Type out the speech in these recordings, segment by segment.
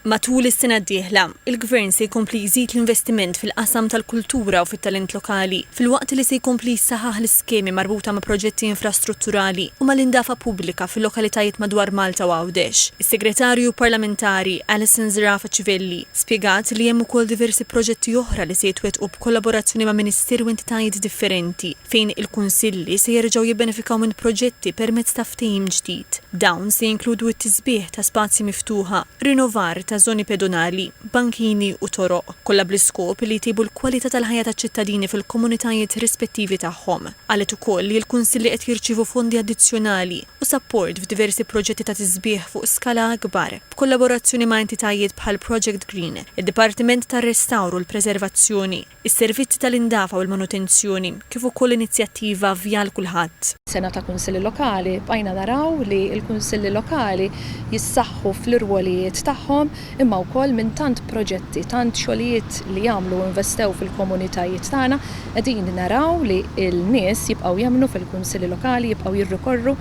Matul is-sena d-dieħla, il-Gvern se jkompli jżid l-investiment fil-qasam tal-kultura u fit-talent lokali, filwaqt li se jkompli jsaħħaħ l-iskemi marbuta ma' proġetti infrastrutturali u mal-indafa pubblika fil-lokalitajiet madwar Malta u Għawdex. Is-Segretarju Parlamentari Alison Zarafa Civelli spjegat li hemm ukoll diversi proġetti oħra li se jitwettqu b'kollaborazzjoni ma' ministeru u entitajiet differenti, fejn il-kunsilli se jerġgħu jibbenefikaw minn proġetti permezz ta' ftehim ġdid. Dawn se jinkludu t-tisbieħ ta' spazji miftuħa, rinnovar ta' żoni pedonali, bankini u toroq, kollha bl-iskop li jtiebu l-kwalità tal-ħajja taċ-ċittadini fil-komunitajiet rispettivi tagħhom. Qalet ukoll li l-kunsilli qed jirċievu fondi addizzjonali u sapport f'diversi proġetti ta' tisbieħ fuq skala akbar, b'kollaborazzjoni ma' entitajiet bħal Project Green, id-Dipartiment tar-Restawru u l-Preservazzjoni, is-servizzi tal-indafa u l-manutenzjoni, kif ukoll inizjattiva Vjal Kulħadd. Sena ta' kunsilli lokali bqajna naraw li l-kunsilli lokali jissaħħu fl-irwolijiet tagħhom imma wkoll minn tant proġetti, tant xogħlijiet li jagħmlu u investew fil-komunitajiet tagħna qegħdin naraw li l-nies jibqgħu jemmnu fil-kunsilli lokali, jibqgħu jirrikorru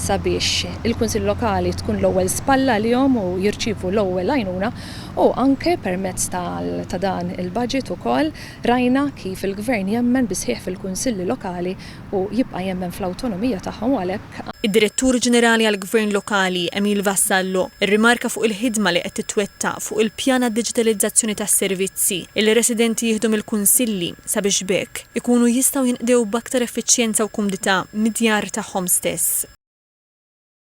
sabiex il-kunsill lokali tkun l-ewwel spalla lihom u jirċievu l-ewwel għajnuna u anke permezz ta' dan il-budget ukoll rajna kif il-Gvern jemmen bisħieħ fil-kunsilli lokali u jibqa' jemmen fl-awtonomija tagħhom għalhekk. Id-Direttur Ġenerali għall-Gvern Lokali Emil Vassallo irrimarka fuq il-ħidma li qed titwettaq fuq il-pjan għad-diġitalizzazzjoni tas-servizzi il-residenti jieħdu mill-kunsilli sabiex bekk ikunu jistgħu jinqdew b'aktar effiċjenza u kumdità mid-djar tagħhom stess.